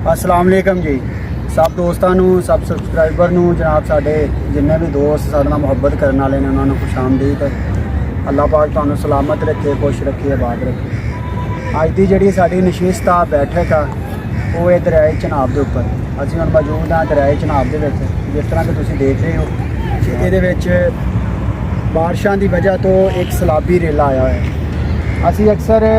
अस्सलाम वालेकुम जी। सब दोस्तों सब सबसक्राइबर जनाब साढ़े जिन्ने भी दोस्त साढ़े नाल मुहब्बत करने वाले ने उन्होंने खुश आमदीद। अल्लाह पाक तुहानू सलामत रखे, खुश रखे, आबाद रखे। अज की जी साड़ी नशिस्त आ बैठक आ वो है दरियाए चनाब के उपर। असीं हुण मौजूद हाँ दरियाए चनाब के जिस तरह कि तुसीं देख रहे हो कि ये बारिशों की वजह तो एक सैलाबी रेला आया है। असीं अक्सर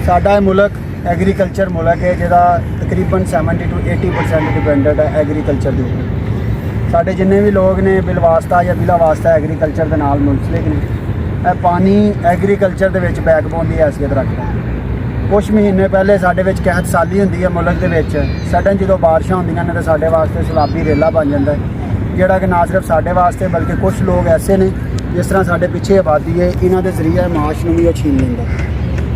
साडा मुल्क एग्रीकल्चर मुल्क है जिहदा तकरीबन 70 to 80% डिपेंडेंट है एग्रीकल्चर के ऊपर। साढ़े जिन्ने भी लोग ने बिलवास्ता या बिला वास्ता एग्रीकल्चर के नाल मुंसलिक ने पानी एग्रीकल्चर के बैकबोन की हैसियत रखता है। कुछ महीने पहले साढ़े कहत साली होंदी है मुल्क के सडन जो बारिशां होंदियां ने तो साढ़े वास्ते सैलाबी रेला बन जाता है, जिहड़ा कि ना सिर्फ साढ़े वास्ते बल्कि कुछ लोग ऐसे ने जिस तरह साढ़े पिछे आबादी है इन्हों के जरिए माश नूं भी छीन लेंदा।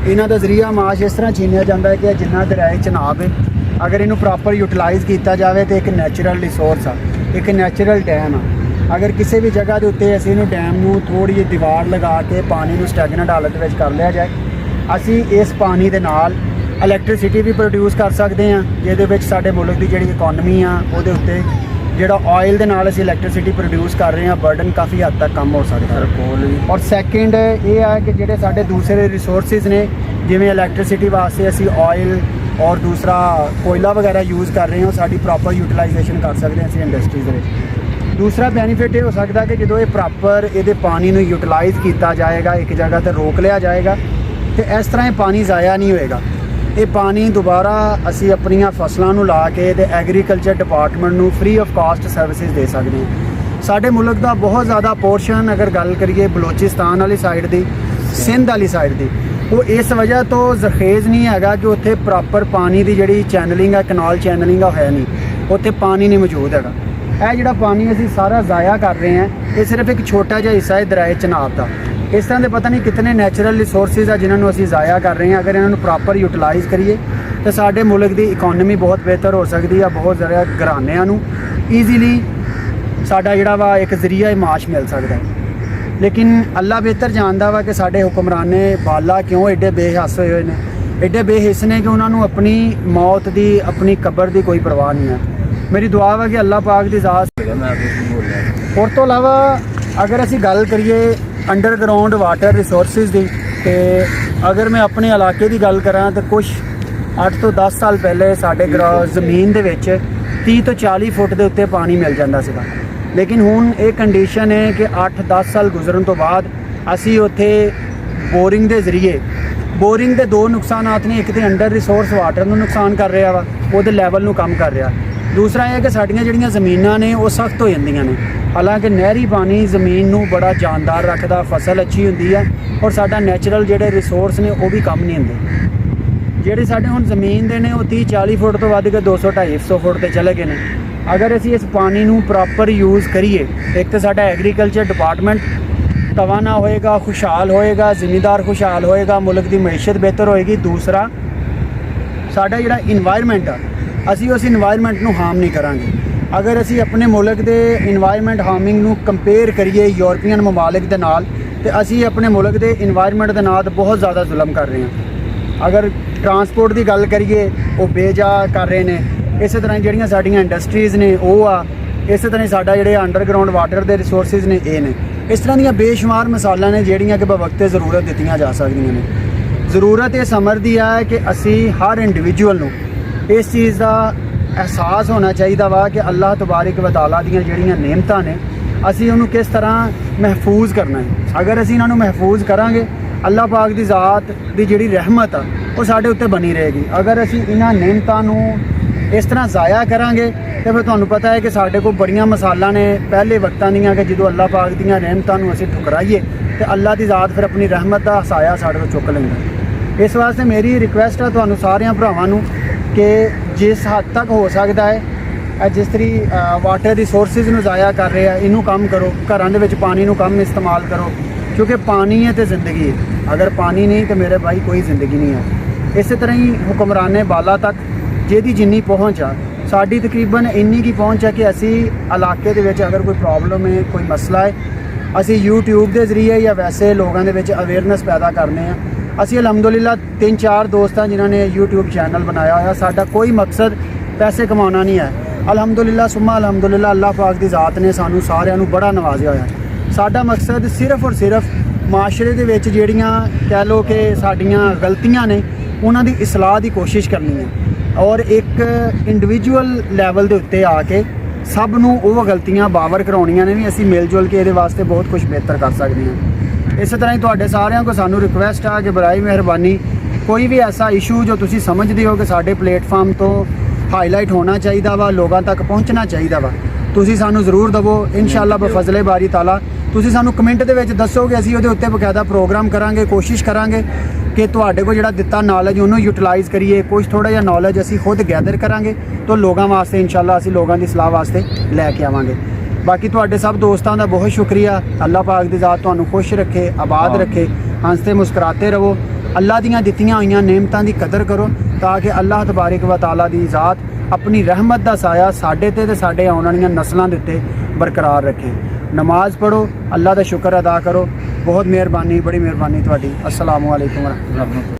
इन्हों का जरिया माश इस तरह छीनिया जाता है कि जिन्ना दरियाए चनाब है अगर इनू प्रॉपर यूटिलाइज़ किया जाए तो एक नैचुरल रिसोर्स आ, एक नैचुरल डैम आ। अगर किसी भी जगह के उत्ते असीं इनू डैम नूं थोड़ी जी दीवार लगा के पानी नूं स्टैगनेंट हालत में कर लिया जाए, असीं इस पानी के नाल इलैक्ट्रिसिटी भी प्रोड्यूस कर सकते हैं, जिहदे विच साडे मुल्क की जिहड़ी इकोनमी आ उहदे उत्ते जिहड़ा ऑयल के नाल असीं इलैक्ट्रिसिटी प्रोड्यूस कर रहे हैं बर्डन काफ़ी हद तक कम हो सकता है। और सैकेंड ये है कि जिहड़े साडे दूसरे रिसोर्सिस ने जिवें इलैक्ट्रिसिटी वास्ते असीं ऑयल और दूसरा कोयला वगैरह यूज़ कर रहे हैं साडी प्रॉपर यूटिलाइजेशन कर सकते हैं असीं इंडस्ट्रीज़ दे। दूसरा बेनीफिट ये हो सकता है कि जो ये प्रॉपर ये पानी नूं यूटिलाइज़ किया जाएगा, एक जगह पर रोक लिया जाएगा तो इस तरह ये पानी ज़ाया नहीं होएगा। ये पानी दोबारा असी अपनियां फसलों नूं ला के एग्रीकल्चर डिपार्टमेंट नूं फ्री ऑफ कॉस्ट सर्विसिज दे सकते हैं। साडे मुल्क का बहुत ज़्यादा पोर्शन अगर गल करिए बलोचिस्तान वाली साइड की, सिंध वाली साइड की, वो इस वजह तो जखेज़ नहीं है कि उत्थे प्रॉपर पानी की जिहड़ी चैनलिंग है, कनाल चैनलिंग है नहीं, उत्थे पानी नहीं मौजूद है। यह जिहड़ा पानी असी सारा ज़ाया कर रहे हैं ये सिर्फ एक छोटा जिहा हिस्सा है दरियाए चनाब का। इस तरह के पता नहीं कितने नैचुरल रिसोर्सिज है जिन्होंने असीं ज़ाया कर रहे हैं। अगर इन्होंने प्रॉपर यूटिलाइज़ करिए तो साडे मुल्क की इकोनमी बहुत बेहतर हो सकती है, बहुत ज़्यादा घरानिਆਂ नूं ईजीली साडा जिहड़ा वा एक जरिया माश मिल सकता है। लेकिन अल्लाह बेहतर जानता वा कि साडे हुक्मरान ने बाला क्यों एडे बेहिस होए ने, एडे बेहिस ने कि उन्होंने अपनी मौत की अपनी कबर की कोई परवाह नहीं है। मेरी दुआ वा कि अल्लाह पाक की ज़ात। और तो अलावा अगर असीं गल करिए अंडरग्राउंड वाटर रिसोर्सिज की, तो अगर मैं अपने इलाके की गल करा तो कुछ 8 तो 10 साल पहले साढ़े जमीन के 30 तो 40 फुट के उत्ते पानी मिल जाता सीगा। लेकिन हुण ये कंडीशन है कि 8-10 साल गुजरन तो बाद असी उत्थे बोरिंग के जरिए, बोरिंग के 2 नुकसानात ने, एक तो अंडर रिसोर्स वाटर को नुकसान कर रहा वा, वो लैवल में कम कर रहा। दूसरा यह कि साड़ियाँ जिहड़ियां ज़मीनां ने वो सख्त हो जांदियां ने। हालांकि नहरी पानी ज़मीन नूं बड़ा जानदार रखता, फसल अच्छी होंदी है और साडा नैचुरल जिहड़े रिसोर्स ने वो भी कम नहीं होंदे। जिहड़े साडे हुण ज़मीन दे ने वो 30-40 फुट तो वध के 200-250 फुट ते चले गए हैं। अगर असीं इस पानी नूं प्रॉपर यूज़ करिए, एक तो साडा एग्रीकल्चर डिपार्टमेंट तवाना होएगा, खुशहाल होएगा, जिमीदार खुशहाल होएगा, मुल्क की मैशत बेहतर होएगी। दूसरा साडा जिहड़ा इन्वायरमेंट आ असी उस इन्वायरमेंट नूं हार्म नहीं करांगे। अगर असी अपने मुल्क के इन्वायरमेंट हार्मिंग नूं कंपेयर करिए यूरोपीयन ममालिक दे नाल ते असी अपने मुल्क के इन्वायरमेंट के नाल बहुत ज़्यादा जुल्म कर रहे हैं। अगर ट्रांसपोर्ट की गल करिए वो बेजा कर रहे हैं। इस तरह जिहड़ियां साडीआं इंडस्ट्रीज़ ने वो आ, इस तरह साडा जिहड़े अंडरग्राउंड वाटर के रिसोर्सिज ने ये ने। इस तरह दीयां बेशुमार मिसालां ने जिहड़ियां कि बवक्ते ज़रूरत दित्तियां जा सकदियां ने। ज़रूरत ये समझदी है कि असी हर इंडिविजुअल नूं इस चीज़ का एहसास होना चाहिए वा कि अल्लाह तबारक व तआला दीयां जिहड़ियां नेमतां ने असी उन्होंने किस तरह महफूज करना है। अगर असी इन्हों महफूज करांगे अल्लाह पाक की ज़ात की जिहड़ी रहमत आ वो साडे उत्ते बनी रहेगी। अगर असी इन्हां नेमतां नूं इस तरह ज़ाया करांगे तो फिर तुहानूं पता है कि साडे कोल बड़ियां मिसालां ने पहले वक्तां दीयां कि जदों अल्लाह पाक दीयां रहमतां नूं असी ठुकराइए तो अल्लाह की ज़ात फिर अपनी रहमत का साया साडे कोल चुक लैंदा। इस वास्ते मेरी रिक्वेस्ट है तुहानूं सारियां भरावां नूं कि जिस हद तक हो सकता है जिस तरी वाटर रिसोर्सिज नूं ज़ाया कर रहे हैं इनू कम करो, घरां दे विच पानी नूं कम इस्तेमाल करो, क्योंकि पानी है तो ज़िंदगी है। अगर पानी नहीं तो मेरे भाई कोई ज़िंदगी नहीं है। इस तरह ही हुक्मराने बाला तक जिहदी जिन्नी पहुँच आ साडी तकरीबन इन्नी की पहुँच है कि असी इलाके दे विच अगर कोई प्रॉब्लम है, कोई मसला है, असी यूट्यूब के जरिए या वैसे लोगों के अवेयरनेस पैदा करने हैं। असी अलहमदुलिल्लाह 3-4 दोस्त हैं जिन्होंने यूट्यूब चैनल बनाया हुआ। साडा कोई मकसद ਪੈਸੇ ਕਮਾਉਣਾ ਨਹੀਂ ਹੈ। ਅਲਹਮਦੁਲਿਲਾ ਸੁਮਾ ਅਲਹਮਦੁਲਿਲਾ, ਅੱਲਾਹ ਪਾਕ ਦੀ ਜ਼ਾਤ ਨੇ ਸਾਨੂੰ ਸਾਰਿਆਂ ਨੂੰ ਬੜਾ ਨਵਾਜ਼ਿਆ ਹੋਇਆ। ਸਾਡਾ ਮਕਸਦ ਸਿਰਫ ਔਰ ਸਿਰਫ ਮਾਸ਼ਰੇ ਦੇ ਵਿੱਚ ਜਿਹੜੀਆਂ ਕਹਿ ਲਓ ਕਿ ਸਾਡੀਆਂ ਗਲਤੀਆਂ ਨੇ ਉਹਨਾਂ ਦੀ ਇਸਲਾਹ ਦੀ ਕੋਸ਼ਿਸ਼ ਕਰਨੀ ਹੈ, ਔਰ ਇੱਕ ਇੰਡੀਵਿਜੂਅਲ ਲੈਵਲ ਦੇ ਉੱਤੇ ਆ ਕੇ ਸਭ ਨੂੰ ਉਹ ਗਲਤੀਆਂ ਬਾਵਰ ਕਰਾਉਣੀਆਂ ਨੇ ਵੀ ਅਸੀਂ ਮਿਲ ਜੁਲ ਕੇ ਇਹਦੇ ਵਾਸਤੇ ਬਹੁਤ ਕੁਝ ਬਿਹਤਰ ਕਰ ਸਕਦੇ ਹਾਂ। ਇਸੇ ਤਰ੍ਹਾਂ ਹੀ ਤੁਹਾਡੇ ਸਾਰਿਆਂ ਕੋਲ ਸਾਨੂੰ ਰਿਕੁਐਸਟ ਆ ਕਿ ਬਰਾਏ ਮਿਹਰਬਾਨੀ ਕੋਈ ਵੀ ਐਸਾ ਇਸ਼ੂ ਜੋ ਤੁਸੀਂ ਸਮਝਦੇ ਹੋ ਕਿ ਸਾਡੇ ਪਲੇਟਫਾਰਮ ਤੋਂ ਹਾਈਲਾਈਟ ਹੋਣਾ ਚਾਹੀਦਾ ਵਾ, ਲੋਕਾਂ ਤੱਕ ਪਹੁੰਚਣਾ ਚਾਹੀਦਾ ਵਾ, ਤੁਸੀਂ ਸਾਨੂੰ ਜ਼ਰੂਰ ਦਵੋ। ਇਨਸ਼ਾਅੱਲਾ ਬਫਜ਼ਲੇ ਬਾਰੀ ਤਾਲਾ ਤੁਸੀਂ ਸਾਨੂੰ ਕਮੈਂਟ ਦੇ ਵਿੱਚ ਦੱਸੋਗੇ, ਅਸੀਂ ਉਹਦੇ ਉੱਤੇ ਬਕਾਇਦਾ ਪ੍ਰੋਗਰਾਮ ਕਰਾਂਗੇ। ਕੋਸ਼ਿਸ਼ ਕਰਾਂਗੇ ਕਿ ਤੁਹਾਡੇ ਕੋਲ ਜਿਹੜਾ ਦਿੱਤਾ ਨੌਲੇਜ ਉਹਨੂੰ ਯੂਟਿਲਾਈਜ਼ ਕਰੀਏ। ਕੁਝ ਥੋੜਾ ਜਿਹਾ ਨੌਲੇਜ ਅਸੀਂ ਖੁਦ ਗੈਦਰ ਕਰਾਂਗੇ ਤਾਂ ਲੋਕਾਂ ਵਾਸਤੇ ਇਨਸ਼ਾਅੱਲਾ ਅਸੀਂ ਲੋਕਾਂ ਦੀ ਸਲਾਹ ਵਾਸਤੇ ਲੈ ਕੇ ਆਵਾਂਗੇ। ਬਾਕੀ ਤੁਹਾਡੇ ਸਭ ਦੋਸਤਾਂ ਦਾ ਬਹੁਤ ਸ਼ੁਕਰੀਆ। ਅੱਲਾਹ ਪਾਕ ਦੀ ਜ਼ਾਤ ਤੁਹਾਨੂੰ ਖੁਸ਼ ਰੱਖੇ, ਆਬਾਦ ਰੱਖੇ, ਹੱਸਦੇ ਮੁਸਕਰਾਤੇ ਰਹੋ। ਅੱਲਾਹ ਦੀਆਂ ਦਿੱਤੀਆਂ ਹੋਈਆਂ ਨੇਮਤਾਂ ਦੀ ਕਦਰ ਕਰੋ ਤਾਂ ਕਿ ਅੱਲਾਹ ਤਬਾਰਕ व ਤਾਲਾ ਦੀ ਜ਼ਾਤ ਆਪਣੀ ਰਹਿਮਤ ਦਾ ਸਾਇਆ ਸਾਡੇ ਤੇ ਸਾਡੇ ਆਉਣ ਵਾਲੀਆਂ ਨਸਲਾਂ ਦੇ ਉੱਤੇ ਬਰਕਰਾਰ ਰੱਖੇ। ਨਮਾਜ਼ ਪੜ੍ਹੋ, ਅੱਲਾਹ ਦਾ ਸ਼ੁਕਰ ਅਦਾ ਕਰੋ। ਬਹੁਤ ਮਿਹਰਬਾਨੀ, ਬੜੀ ਮਿਹਰਬਾਨੀ ਤੁਹਾਡੀ। अस्सलामु अलैकुम वरहमतुल्लाह।